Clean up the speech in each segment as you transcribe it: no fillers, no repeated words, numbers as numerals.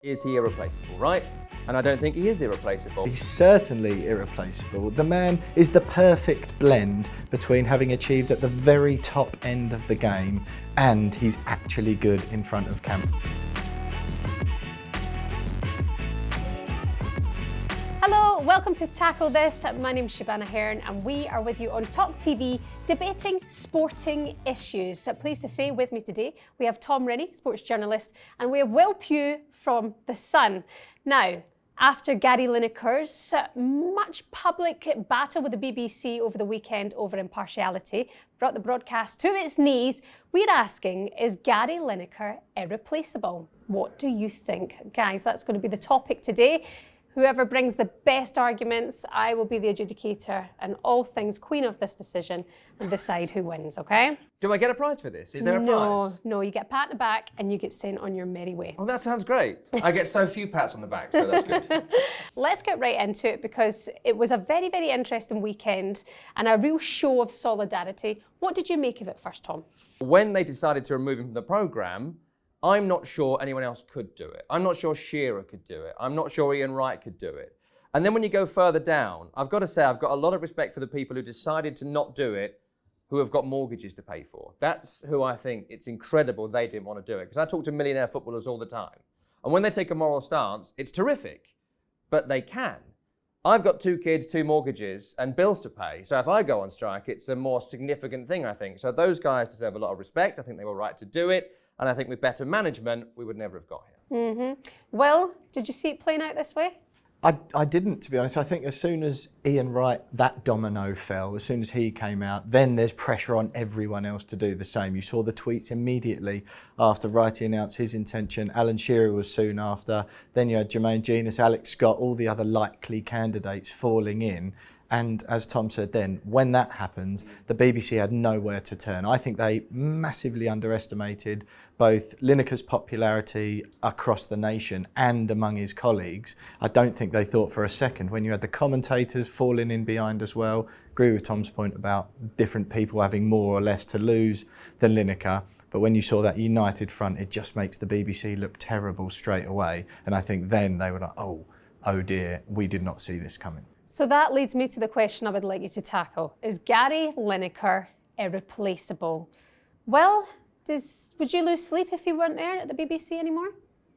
Is he irreplaceable, right? And I don't think he is irreplaceable. He's certainly irreplaceable. The man is the perfect blend between having achieved at the very top end of the game and he's actually good in front of camera. Hello, welcome to Tackle This. My name's Shebahn Aherne and we are with you on talkTV debating sporting issues. Pleased to say with me today we have Rennie, sports journalist, and we have Pugh from The Sun. Now, after Gary Lineker's much public battle with the BBC over the weekend over impartiality brought the broadcast to its knees, we're asking, is Gary Lineker irreplaceable? What do you think? Guys, that's going to be the topic today. Whoever brings the best arguments, I will be the adjudicator and all things queen of this decision and decide who wins, okay? Do I get a prize for this? Is there a prize? No, you get a pat on the back and you get sent on your merry way. Oh, that sounds great. I get so few pats on the back, so that's good. Let's get right into it because it was a very, very interesting weekend and a real show of solidarity. What did you make of it first, Tom? When they decided to remove him from the programme, I'm not sure anyone else could do it. I'm not sure Shearer could do it. I'm not sure Wright could do it. And then when you go further down, I've got to say I've got a lot of respect for the people who decided to not do it, who have got mortgages to pay for. That's who I think it's incredible they didn't want to do it. Because I talk to millionaire footballers all the time. And when they take a moral stance, it's terrific. But they can. I've got 2 kids, 2 mortgages, and bills to pay. So if I go on strike, it's a more significant thing, I think. So those guys deserve a lot of respect. I think they were right to do it. And I think with better management, we would never have got here. Will, did you see it playing out this way? I didn't, to be honest. I think as soon as Wright, that domino fell, as soon as he came out, then there's pressure on everyone else to do the same. You saw the tweets immediately after Wright announced his intention. Alan Shearer was soon after. Then you had Jermaine Genius, Alex Scott, all the other likely candidates falling in. And as Tom said then, when that happens, the BBC had nowhere to turn. I think they massively underestimated both Lineker's popularity across the nation and among his colleagues. I don't think they thought for a second when you had the commentators falling in behind as well. Agree with Tom's point about different people having more or less to lose than Lineker. But when you saw that united front, it just makes the BBC look terrible straight away. And I think then they were like, oh dear, we did not see this coming. So that leads me to the question I would like you to tackle. Is Gary Lineker irreplaceable? Well, would you lose sleep if you weren't there at the BBC anymore?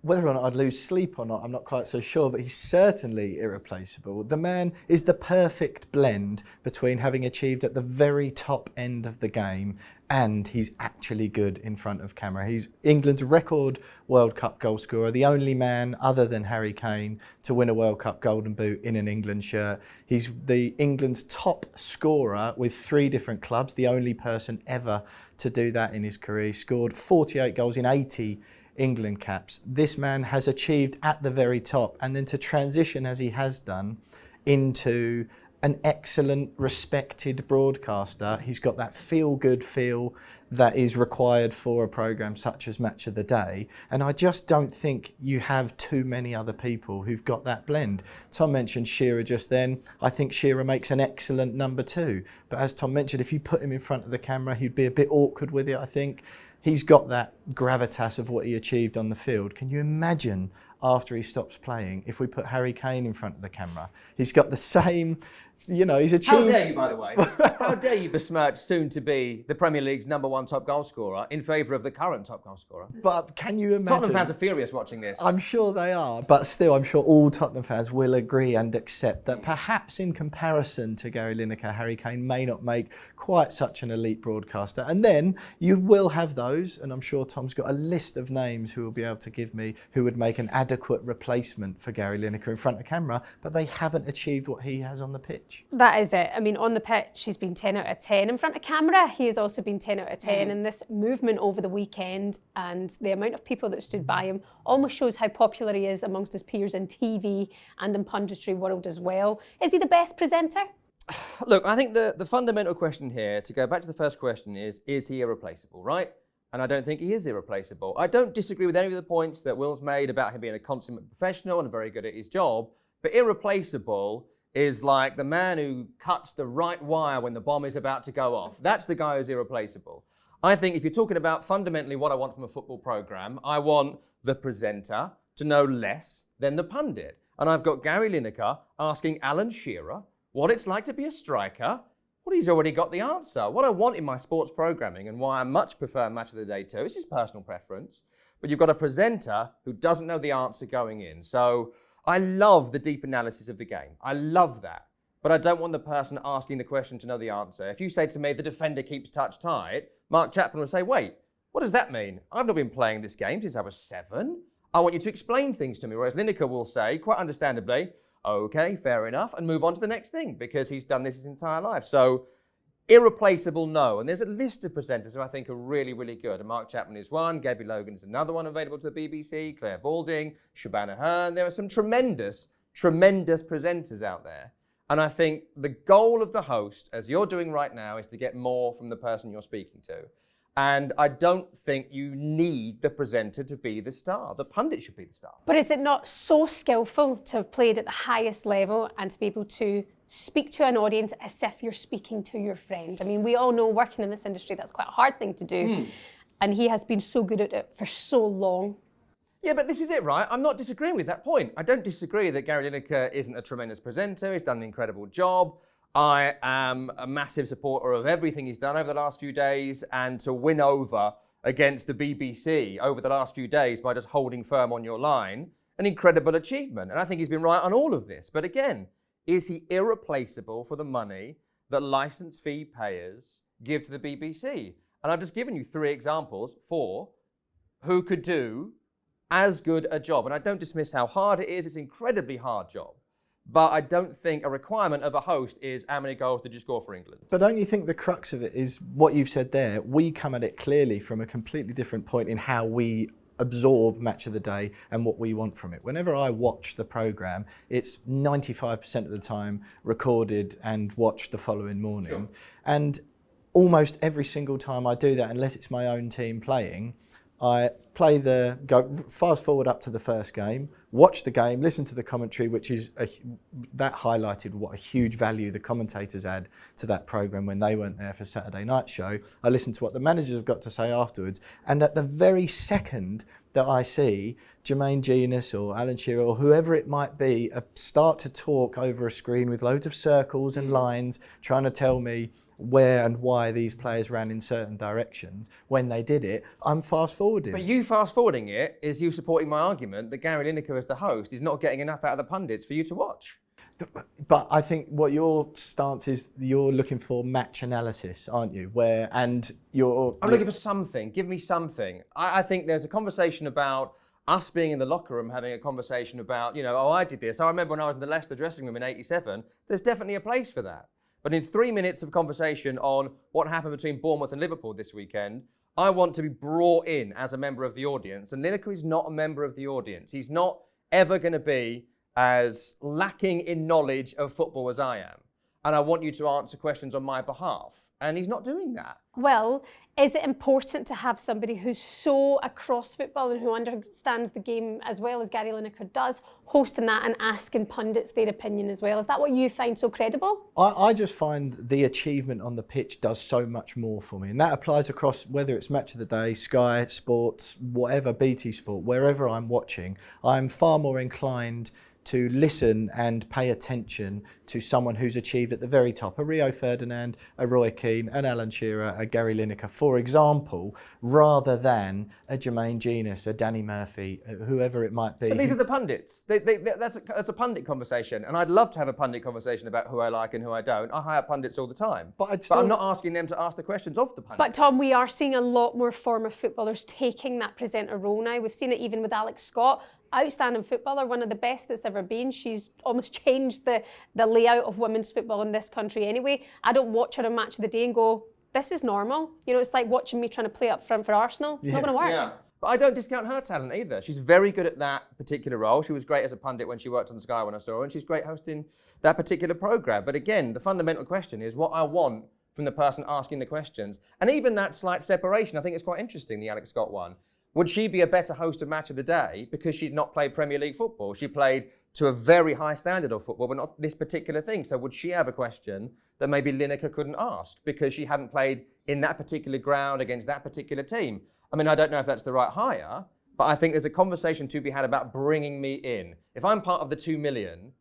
Whether or not I'd lose sleep or not, I'm not quite so sure, but he's certainly irreplaceable. The man is the perfect blend between having achieved at the very top end of the game and he's actually good in front of camera. He's England's record World Cup goal scorer, the only man other than Harry Kane to win a World Cup Golden Boot in an England shirt. He's England's top scorer with 3 different clubs, the only person ever to do that in his career. He scored 48 goals in 80 England caps. This man has achieved at the very top, and then to transition as he has done into an excellent, respected broadcaster. He's got that feel-good feel that is required for a programme such as Match of the Day. And I just don't think you have too many other people who've got that blend. Tom mentioned Shearer just then. I think Shearer makes an excellent number 2. But as Tom mentioned, if you put him in front of the camera, he'd be a bit awkward with it, I think. He's got that gravitas of what he achieved on the field. Can you imagine after he stops playing if we put Harry Kane in front of the camera? He's got the same, he's achieved... How dare you, by the way? How dare you besmirch soon to be the Premier League's #1 top goal scorer in favour of the current top goal scorer? But can you imagine... Tottenham fans are furious watching this. I'm sure they are, but still I'm sure all Tottenham fans will agree and accept that perhaps in comparison to Gary Lineker, Harry Kane may not make quite such an elite broadcaster. And then you will have those, and I'm sure Tom's got a list of names who will be able to give me who would make an adequate replacement for Gary Lineker in front of camera, but they haven't achieved what he has on the pitch. That is it. I mean, on the pitch, he's been 10 out of 10. In front of camera, he has also been 10 out of 10. And this movement over the weekend and the amount of people that stood by him almost shows how popular he is amongst his peers in TV and in punditry world as well. Is he the best presenter? Look, I think the fundamental question here, to go back to the first question, is he irreplaceable, right? And I don't think he is irreplaceable. I don't disagree with any of the points that Will's made about him being a consummate professional and very good at his job, but irreplaceable is like the man who cuts the right wire when the bomb is about to go off. That's the guy who's irreplaceable. I think if you're talking about fundamentally what I want from a football programme, I want the presenter to know less than the pundit. And I've got Gary Lineker asking Alan Shearer what it's like to be a striker. Well, he's already got the answer. What I want in my sports programming and why I much prefer Match of the Day too, it's just personal preference, but you've got a presenter who doesn't know the answer going in. So I love the deep analysis of the game. I love that. But I don't want the person asking the question to know the answer. If you say to me, the defender keeps touch tight, Mark Chapman will say, wait, what does that mean? I've not been playing this game since I was 7. I want you to explain things to me. Whereas Lineker will say, quite understandably, okay, fair enough, and move on to the next thing because he's done this his entire life. So, irreplaceable, no. And there's a list of presenters who I think are really, really good. And Mark Chapman is one, Gabby Logan is another one available to the BBC, Claire Balding, Shebahn Aherne. There are some tremendous, tremendous presenters out there. And I think the goal of the host, as you're doing right now, is to get more from the person you're speaking to. And I don't think you need the presenter to be the star. The pundit should be the star. But is it not so skillful to have played at the highest level and to be able to speak to an audience as if you're speaking to your friend? I mean, we all know working in this industry, that's quite a hard thing to do. And he has been so good at it for so long. Yeah, but this is it, right? I'm not disagreeing with that point. I don't disagree that Gary Lineker isn't a tremendous presenter. He's done an incredible job. I am a massive supporter of everything he's done over the last few days, and to win over against the BBC over the last few days by just holding firm on your line, an incredible achievement. And I think he's been right on all of this. But again, is he irreplaceable for the money that licence fee payers give to the BBC? And I've just given you 3 examples for who could do as good a job. And I don't dismiss how hard it is. It's an incredibly hard job. But I don't think a requirement of a host is how many goals did you score for England? But don't you think the crux of it is what you've said there? We come at it clearly from a completely different point in how we absorb Match of the Day and what we want from it. Whenever I watch the programme, it's 95% of the time recorded and watched the following morning. Sure. And almost every single time I do that, unless it's my own team playing, I go fast forward up to the first game, watch the game, listen to the commentary, which is that highlighted what a huge value the commentators add to that programme when they weren't there for Saturday night show. I listened to what the managers have got to say afterwards, and at the very second that I see Jermaine Genius or Alan Shearer or whoever it might be start to talk over a screen with loads of circles and lines trying to tell me where and why these players ran in certain directions, when they did it, I'm fast forwarding. But you fast forwarding it is you supporting my argument that Gary Lineker as the host is not getting enough out of the pundits for you to watch. But I think what your stance is, you're looking for match analysis, aren't you? I'm looking for something. Give me something. I think there's a conversation about us being in the locker room, having a conversation about, oh, I did this. I remember when I was in the Leicester dressing room in '87. There's definitely a place for that. But in 3 minutes of conversation on what happened between Bournemouth and Liverpool this weekend, I want to be brought in as a member of the audience. And Lineker is not a member of the audience. He's not ever going to be as lacking in knowledge of football as I am. And I want you to answer questions on my behalf. And he's not doing that. Well, is it important to have somebody who's so across football and who understands the game as well as Gary Lineker does, hosting that and asking pundits their opinion as well? Is that what you find so credible? I just find the achievement on the pitch does so much more for me. And that applies across whether it's Match of the Day, Sky Sports, whatever, BT Sport, wherever I'm watching. I'm far more inclined to listen and pay attention to someone who's achieved at the very top, a Rio Ferdinand, a Roy Keane, an Alan Shearer, a Gary Lineker, for example, rather than a Jermaine Genius, a Danny Murphy, whoever it might be. But these are the pundits. That's a pundit conversation. And I'd love to have a pundit conversation about who I like and who I don't. I hire pundits all the time. But I'm not asking them to ask the questions of the pundits. But Tom, we are seeing a lot more former footballers taking that presenter role now. We've seen it even with Alex Scott. Outstanding footballer, one of the best that's ever been. She's almost changed the layout of women's football in this country anyway. I don't watch her on Match of the Day and go, this is normal. It's like watching me trying to play up front for Arsenal. It's not going to work. Yeah. But I don't discount her talent either. She's very good at that particular role. She was great as a pundit when she worked on Sky when I saw her, and she's great hosting that particular programme. But again, the fundamental question is what I want from the person asking the questions. And even that slight separation, I think it's quite interesting, the Alex Scott one. Would she be a better host of Match of the Day because she'd not played Premier League football? She played to a very high standard of football, but not this particular thing. So would she have a question that maybe Lineker couldn't ask because she hadn't played in that particular ground against that particular team? I mean, I don't know if that's the right hire, But I think there's a conversation to be had about bringing me in. If I'm part of the 2 million,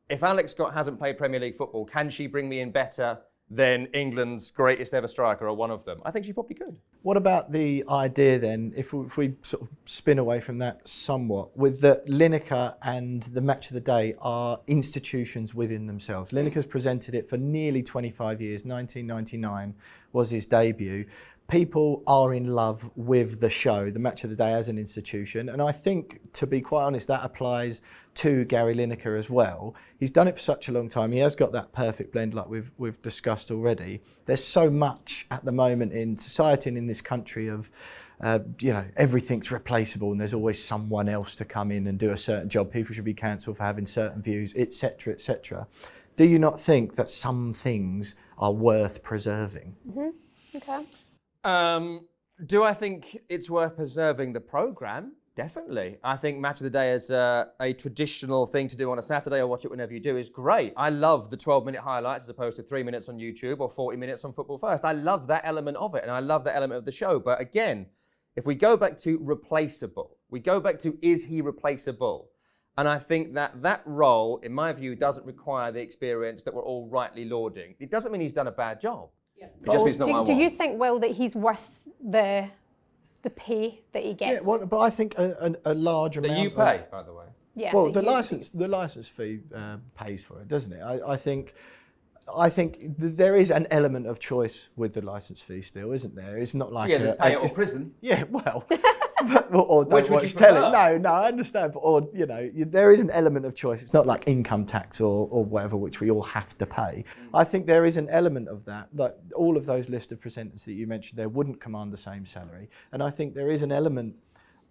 if Alex Scott hasn't played Premier League football, can she bring me in better than England's greatest ever striker or one of them? I think she probably could. What about the idea then, if we sort of spin away from that somewhat, with that Lineker and the Match of the Day are institutions within themselves. Lineker's presented it for nearly 25 years. 1999 was his debut. People are in love with the show, the Match of the Day as an institution. And I think, to be quite honest, that applies to Gary Lineker as well. He's done it for such a long time. He has got that perfect blend like we've discussed already. There's so much at the moment in society and in this country of, everything's replaceable and there's always someone else to come in and do a certain job. People should be cancelled for having certain views, etc., etc. Do you not think that some things are worth preserving? Mm-hmm. Okay. Do I think it's worth preserving the programme? Definitely. I think Match of the Day as a traditional thing to do on a Saturday or watch it whenever you do is great. I love the 12-minute highlights as opposed to 3 minutes on YouTube or 40 minutes on Football First. I love that element of it and I love that element of the show. But again, if we go back to replaceable, we go back to is he replaceable? And I think that role, in my view, doesn't require the experience that we're all rightly lauding. It doesn't mean he's done a bad job. Yeah. It just means not what I want. Do you think, Will, that he's worth the pay that he gets? Yeah, well, but I think a large amount. That you pay, by the way. Yeah. Well, the license fee pays for it, doesn't it? I think there is an element of choice with the license fee still, isn't there? It's not like there's pay or prison. Yeah, well, or don't Which would watch you telly. prefer? No, I understand, but there is an element of choice. It's not like income tax or whatever, which we all have to pay. I think there is an element of that. That all of those list of presenters that you mentioned there wouldn't command the same salary, and I think there is an element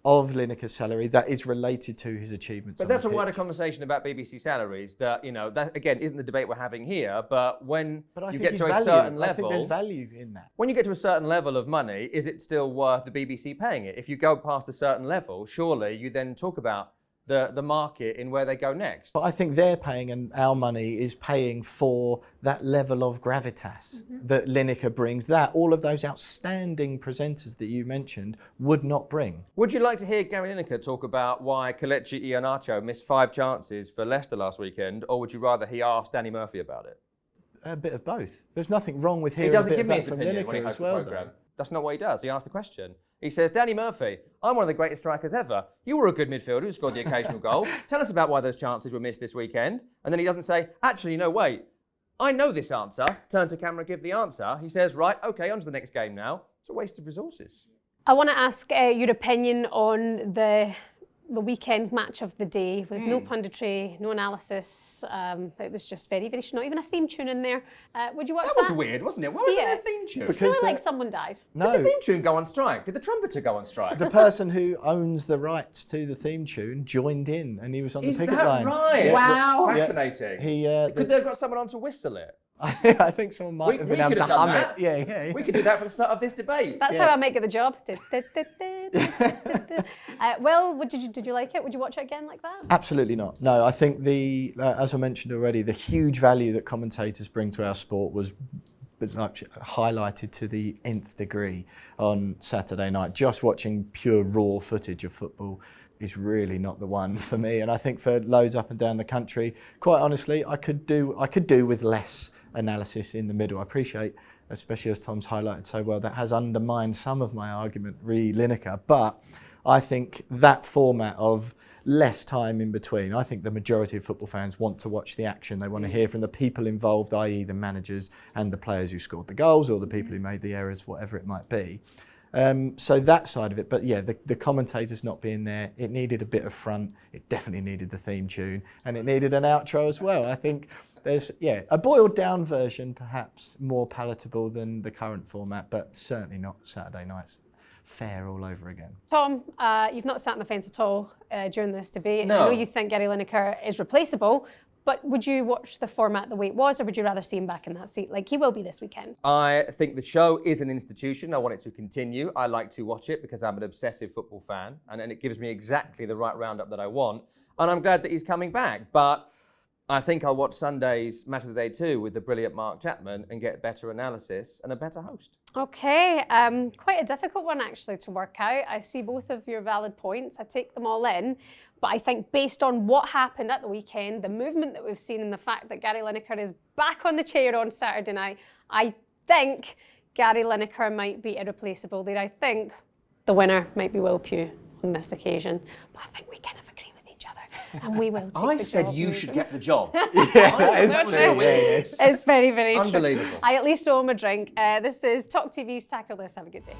of Lineker's salary that is related to his achievements. But that's a wider conversation about BBC salaries that, that again isn't the debate we're having here, but when you get to a certain level... I think there's value in that. When you get to a certain level of money, is it still worth the BBC paying it? If you go past a certain level, surely you then talk about the market in where they go next. But I think they're paying, and our money is paying for that level of gravitas that Lineker brings, that all of those outstanding presenters that you mentioned would not bring. Would you like to hear Gary Lineker talk about why Kelechi Iheanacho missed 5 chances for Leicester last weekend, or would you rather he asked Danny Murphy about it? A bit of both. There's nothing wrong with hearing He doesn't a bit give of me that his from opinion when he Lineker hosts as well, the programme. though. That's not what he does. He asks the question. He says, Danny Murphy, I'm one of the greatest strikers ever. You were a good midfielder who scored the occasional goal. Tell us about why those chances were missed this weekend. And then he doesn't say, actually, no, wait. I know this answer. Turn to camera, give the answer. He says, right, okay, on to the next game now. It's a waste of resources. I want to ask your opinion on the weekend's Match of the Day with no punditry, no analysis. It was just very, very, not even a theme tune in there. Would you watch that? That was weird, wasn't it? Why was there a theme tune? It's really like someone died. No, Did the theme tune go on strike? Did the trumpeter go on strike? the person who owns the rights to the theme tune joined in, and he was on the Is picket that line. right? Yeah, Wow. yeah. Fascinating. He, Could they have got someone on to whistle it? I think someone might have been able could to have done hum that. it. Yeah. We could do that for the start of this debate. That's how I make it the job. Will, did you like it? Would you watch it again like that? Absolutely not. No, I think as I mentioned already, the huge value that commentators bring to our sport was highlighted to the nth degree on Saturday night. Just watching pure raw footage of football is really not the one for me. And I think for loads up and down the country, quite honestly, I could do with less analysis in the middle. I appreciate, especially as Tom's highlighted so well, that has undermined some of my argument re Lineker. But I think that format of less time in between, I think the majority of football fans want to watch the action. They want to hear from the people involved, i.e. the managers and the players who scored the goals or the people who made the errors, whatever it might be. So that side of it, but yeah, the commentators not being there, it needed a bit of front, it definitely needed the theme tune, and it needed an outro as well. I think there's, a boiled down version, perhaps more palatable than the current format, but certainly not Saturday nights fair all over again. Tom, you've not sat on the fence at all during this debate. No. I know you think Gary Lineker is replaceable, but would you watch the format the way it was, or would you rather see him back in that seat like he will be this weekend? I think the show is an institution. I want it to continue. I like to watch it because I'm an obsessive football fan, and it gives me exactly the right roundup that I want. And I'm glad that he's coming back. But I think I'll watch Sunday's Match of the Day too with the brilliant Mark Chapman and get better analysis and a better host. Okay, quite a difficult one actually to work out. I see both of your valid points. I take them all in. But I think based on what happened at the weekend, the movement that we've seen and the fact that Gary Lineker is back on the chair on Saturday night, I think Gary Lineker might be irreplaceable there. I think the winner might be Will Pugh on this occasion. But I think we kind of agree with each other and we will take I the said job you moving. should get the job. It's true. Yes. It's very, very true. Unbelievable. I at least owe him a drink. This is talkTV's Tackle This. Have a good day.